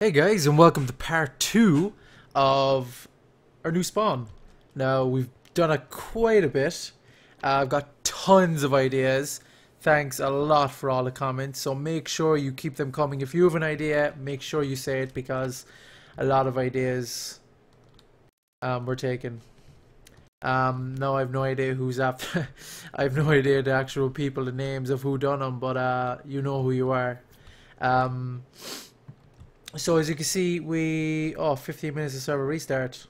Hey guys, and welcome to part 2 of our new spawn. Now, we've done quite a bit. I've got tons of ideas. Thanks a lot for all the comments, so make sure you keep them coming. If you have an idea, make sure you say it, because a lot of ideas were taken. No, I have no idea who's after. I have no idea the actual people, the names of who done them, but you know who you are. So as you can see, 15 minutes to server restart.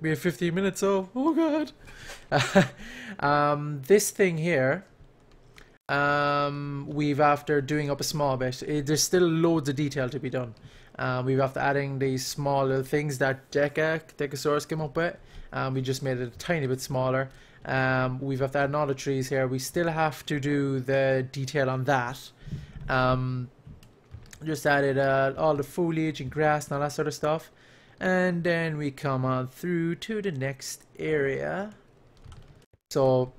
We have 15 minutes, oh god. This thing here, we've after doing up a small bit. There's still loads of detail to be done. We've after adding these small little things that Decasaurus came up with. We just made it a tiny bit smaller. We've after adding all the trees here. We still have to do the detail on that. Just added all the foliage and grass and all that sort of stuff, and then we come on through to the next area. So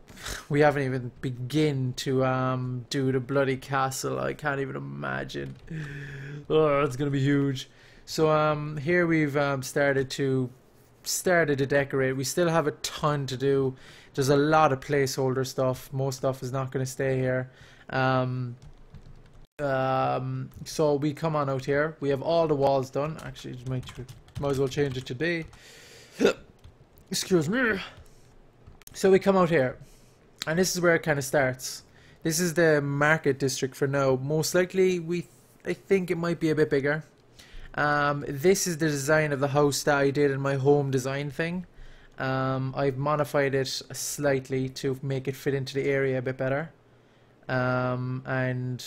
we haven't even begin to do the bloody castle. I can't even imagine. Oh, it's gonna be huge. So here we've started to decorate. We still have a ton to do. There's a lot of placeholder stuff. Most stuff is not going to stay here. So we come on out here. We have all the walls done. Actually, might as well change it today. Excuse me. So we come out here, and this is where it kind of starts. This is the market district for now. Most likely, I think it might be a bit bigger. This is the design of the house that I did in my home design thing. I've modified it slightly to make it fit into the area a bit better. And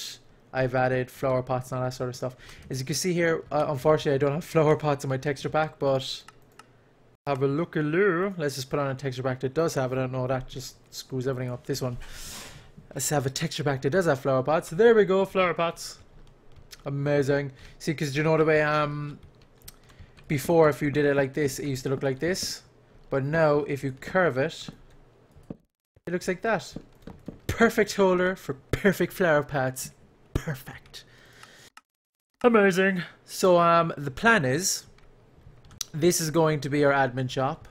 I've added flower pots and all that sort of stuff. As you can see here, unfortunately I don't have flower pots in my texture pack, but have a look at there. Let's just put on a texture pack that does have it. I don't know, that just screws everything up. This one. Let's have a texture pack that does have flower pots. There we go, flower pots. Amazing. See, because you know the way before, if you did it like this, it used to look like this. But now, if you curve it, it looks like that. Perfect holder for perfect flower pots. Perfect. Amazing. So the plan is, this is going to be our admin shop.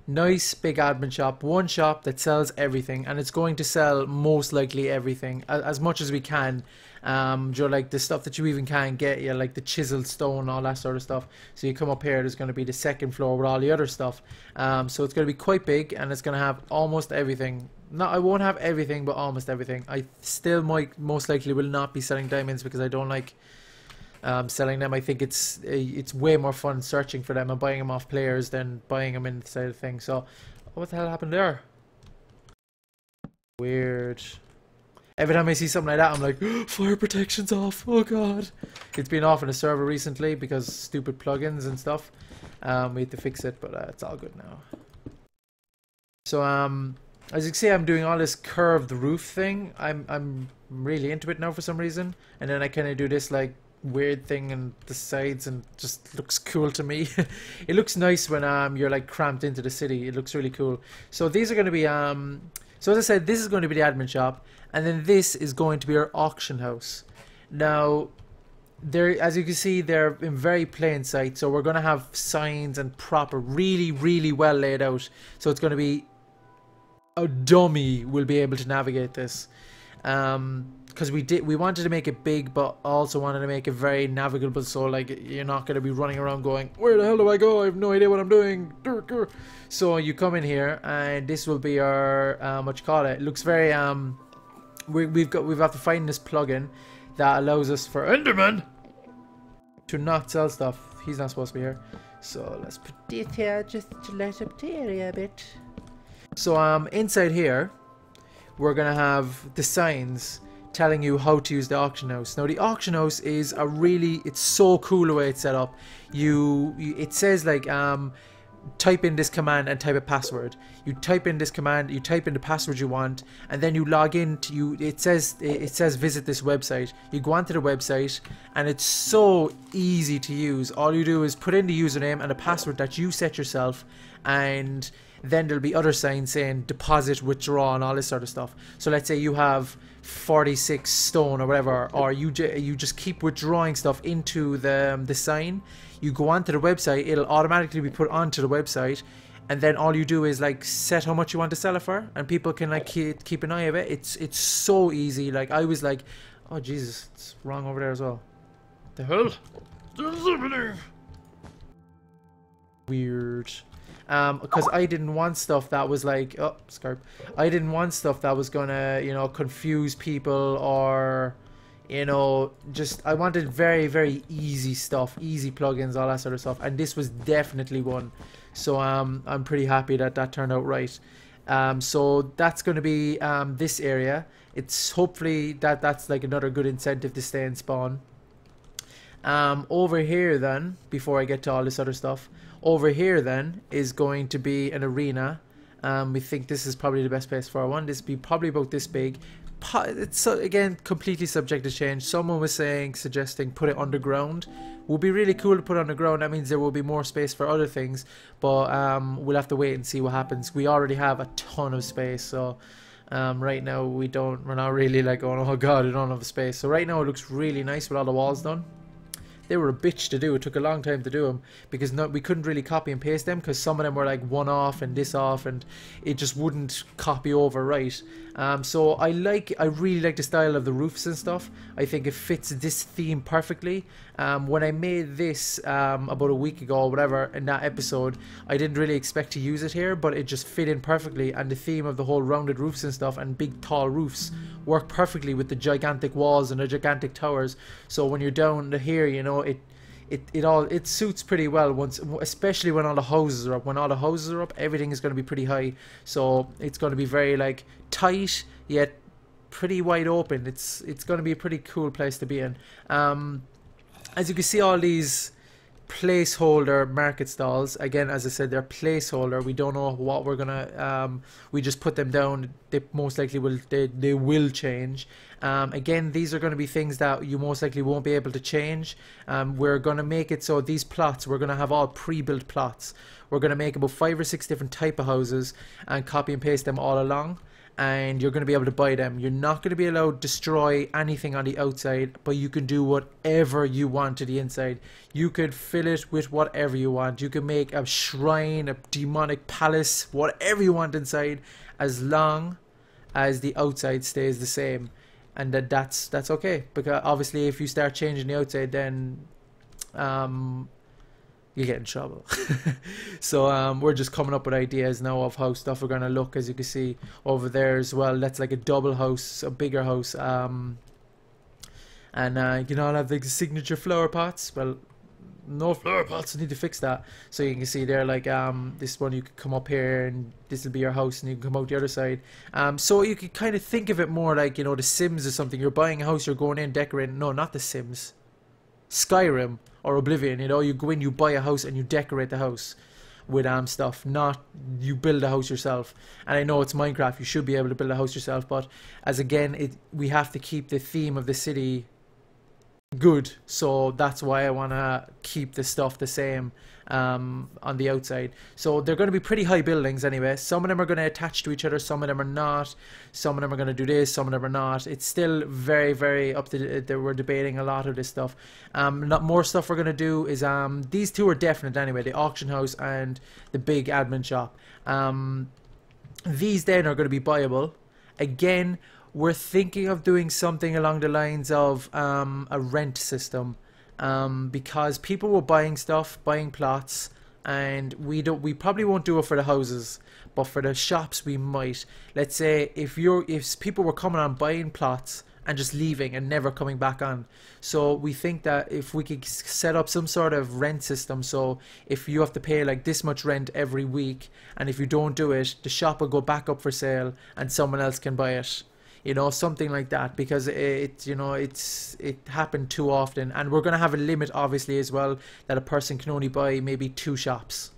Nice big admin shop. One shop that sells everything, and it's going to sell most likely everything, as much as we can. Like the stuff that you even can't get, like the chiseled stone, all that sort of stuff. So you come up here, there's going to be the second floor with all the other stuff. So it's going to be quite big, and it's going to have almost everything. No, I won't have everything, but almost everything. I still most likely will not be selling diamonds, because I don't like selling them. I think it's way more fun searching for them and buying them off players than buying them inside the thing. So what the hell happened there? Weird. Every time I see something like that, I'm like, fire protection's off. Oh god. It's been off in the server recently because stupid plugins and stuff. We had to fix it, but it's all good now. So as you can see, I'm doing all this curved roof thing. I'm really into it now for some reason. And then I kind of do this like weird thing on the sides, and just looks cool to me. It looks nice when you're like cramped into the city. It looks really cool. So these are going to be so as I said, this is going to be the admin shop, and then this is going to be our auction house. Now, as you can see, they're in very plain sight, so we're going to have signs and proper, really well laid out. So it's going to be a dummy will be able to navigate this. Because we wanted to make it big, but also wanted to make it very navigable, so like you're not going to be running around going, where the hell do I go? I have no idea what I'm doing. So you come in here, and this will be our what you call it. It looks very we've got to find this plugin that allows us for Enderman to not sell stuff. He's not supposed to be here, so let's put it here just to light up the area a bit. So inside here, we're gonna have the signs telling you how to use the auction house. Now the auction house is it's so cool the way it's set up. It says like type in this command and type a password. You type in this command, you type in the password you want, and then you log in to it says visit this website. You go onto the website, and it's so easy to use. All you do is put in the username and a password that you set yourself, and then there'll be other signs saying deposit, withdraw, and all this sort of stuff. So let's say you have 46 stone or whatever, or you just keep withdrawing stuff into the sign. You go onto the website, it'll automatically be put onto the website, and then all you do is like set how much you want to sell it for, and people can like keep an eye of it. It's so easy. Like I was like, oh Jesus, it's wrong over there as well. The hell? Weird. Because I didn't want stuff that was like, oh, Scarp. I didn't want stuff that was gonna, you know, confuse people, or, you know, just, I wanted very, very easy stuff, easy plugins, all that sort of stuff, and this was definitely one. So I'm pretty happy that that turned out right. So that's going to be this area. It's hopefully that's like another good incentive to stay and spawn. Over here then, before I get to all this other stuff, over here then is going to be an arena. We think this is probably the best place for one. This will be probably about this big. It's again completely subject to change. Someone was suggesting put it underground. Would be really cool to put underground. That means there will be more space for other things, but we'll have to wait and see what happens. We already have a ton of space, so right now we're not really like going, oh god, I don't have space. So right now it looks really nice with all the walls done. They were a bitch to do. It took a long time to do them because we couldn't really copy and paste them, because some of them were like one off and this off, and it just wouldn't copy over right. So I really like the style of the roofs and stuff. I think it fits this theme perfectly. When I made this about a week ago or whatever in that episode, I didn't really expect to use it here, but it just fit in perfectly, and the theme of the whole rounded roofs and stuff and big tall roofs work perfectly with the gigantic walls and the gigantic towers. So when you're down here, you know, it suits pretty well, once, especially when all the houses are up. When all the houses are up, everything is going to be pretty high, so it's going to be very like tight yet pretty wide open. It's going to be a pretty cool place to be in. As you can see, all these placeholder market stalls, again, as I said, they're placeholder. We don't know what we're gonna we just put them down. They most likely will they will change. Again, these are going to be things that you most likely won't be able to change. We're going to make it so these plots, we're going to have all pre-built plots. We're going to make about 5 or 6 different type of houses and copy and paste them all along, and you're going to be able to buy them. You're not going to be allowed to destroy anything on the outside, but you can do whatever you want to the inside. You could fill it with whatever you want. You can make a shrine, a demonic palace, whatever you want inside, as long as the outside stays the same. And that's okay, because obviously if you start changing the outside, then you get in trouble. So we're just coming up with ideas now of how stuff are going to look. As you can see over there as well, that's like a double house, a bigger house. And you know, I'll have the signature flower pots. Well, no flower pots, I need to fix that. So you can see there, like this one, you could come up here and this will be your house, and you can come out the other side. So you could kind of think of it more like, you know, the Sims or something. You're buying a house, you're going in, decorating. No, not the Sims, Skyrim or Oblivion. You know, you go in, you buy a house and you decorate the house with stuff, not you build a house yourself. And I know it's Minecraft, you should be able to build a house yourself, but as again, we have to keep the theme of the city good, so that's why I want to keep the stuff the same on the outside. So they're going to be pretty high buildings anyway. Some of them are going to attach to each other, some of them are not, some of them are going to do this, some of them are not. It's still very, very up to we're debating a lot of this stuff. Not more stuff we're going to do is these two are definite anyway, the auction house and the big admin shop. These then are going to be buyable. Again, we're thinking of doing something along the lines of a rent system, because people were buying stuff, buying plots, and we probably won't do it for the houses, but for the shops we might. Let's say if people were coming on buying plots and just leaving and never coming back on. So we think that if we could set up some sort of rent system, so if you have to pay like this much rent every week, and if you don't do it, the shop will go back up for sale and someone else can buy it. You know, something like that, because it happened too often. And we're going to have a limit obviously as well, that a person can only buy maybe 2 shops,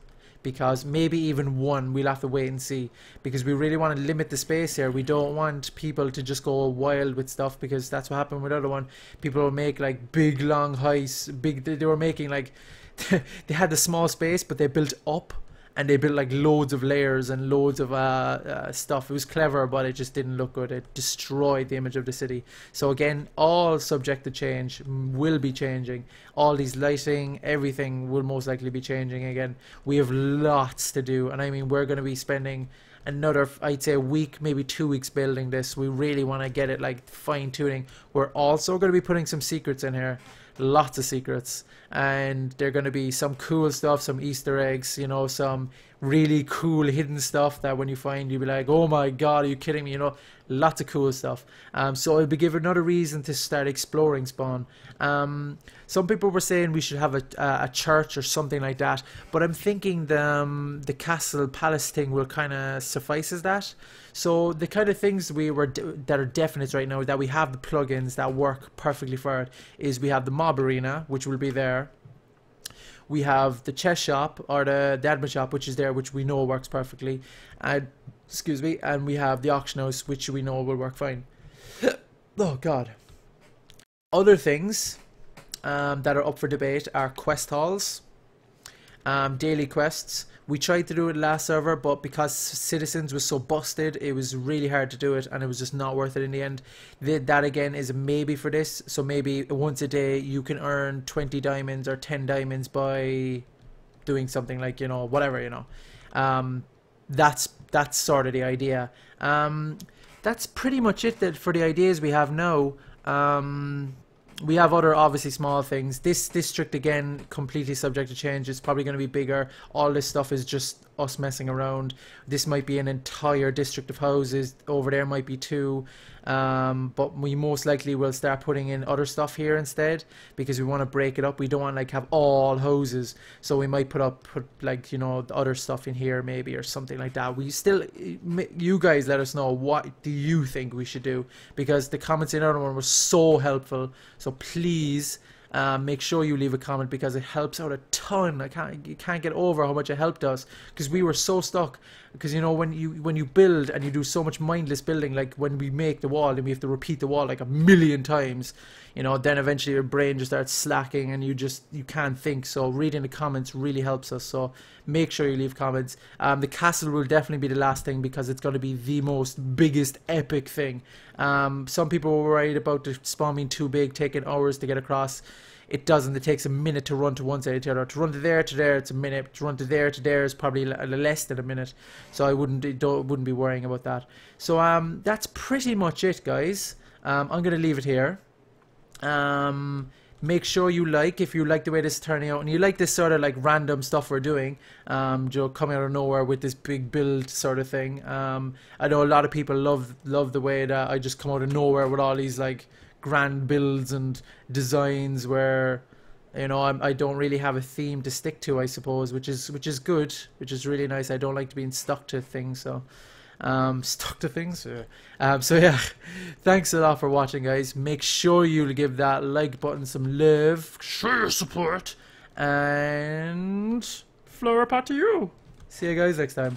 because maybe even 1, we'll have to wait and see, because we really want to limit the space here. We don't want people to just go wild with stuff, because that's what happened with the other one. People will make like big long heights, they were making like they had the small space, but they built up, and they built like loads of layers and loads of stuff. It was clever, but it just didn't look good. It destroyed the image of the city. So again, all subject to change, will be changing. All these lighting, everything will most likely be changing again. We have lots to do, and I mean, we're going to be spending another, I'd say, a week, maybe 2 weeks building this. We really want to get it like fine tuning. We're also going to be putting some secrets in here, lots of secrets, and they're going to be some cool stuff, some Easter eggs, you know, some really cool hidden stuff that when you find, you'll be like, oh my god, are you kidding me, you know, lots of cool stuff. So it'll be give another reason to start exploring Spawn. Some people were saying we should have a church or something like that, but I'm thinking the castle palace thing will kind of suffice as that. So the kind of things that are definite right now, that we have the plugins that work perfectly for it, is we have the mob arena, which will be there. We have the chess shop, or the admin shop, which is there, which we know works perfectly. And excuse me, and we have the auction house, which we know will work fine. Oh god. Other things that are up for debate are quest halls, daily quests. We tried to do it last server, but because Citizens was so busted, it was really hard to do it, and it was just not worth it in the end. That again is a maybe for this. So maybe once a day you can earn 20 diamonds or 10 diamonds by doing something like, you know, whatever, you know. That's sort of the idea. That's pretty much it for the ideas we have now. We have other obviously small things. This district again, completely subject to change. It's probably going to be bigger. All this stuff is just us messing around. This might be an entire district of houses. Over there might be 2. But we most likely will start putting in other stuff here instead, because we want to break it up. We don't want to like have all houses, so we might put like, you know, other stuff in here maybe, or something like that. We still, you guys let us know, what do you think we should do, because the comments in the other one were so helpful. So please make sure you leave a comment, because it helps out a ton. You can't get over how much it helped us, because we were so stuck. Because, you know, when you build and you do so much mindless building, like when we make the wall and we have to repeat the wall like 1,000,000 times, you know, then eventually your brain just starts slacking and you can't think. So reading the comments really helps us. So make sure you leave comments. The castle will definitely be the last thing, because it's going to be the biggest epic thing. Some people were worried about the spawn being too big, taking hours to get across. It doesn't. It takes a minute to run to one side to the other. To run to there, it's a minute. To run to there is probably less than a minute. So I wouldn't be worrying about that. So that's pretty much it, guys. I'm gonna leave it here. Make sure you like, if you like the way this is turning out, and you like this sort of like random stuff we're doing, Joe, coming out of nowhere with this big build sort of thing. I know a lot of people love the way that I just come out of nowhere with all these like grand builds and designs where, you know, I don't really have a theme to stick to, I suppose, which is good, which is really nice. I don't like being stuck to things, so yeah. So yeah, thanks a lot for watching, guys. Make sure you give that like button some love, show your support, and flower pot to you. See you guys next time.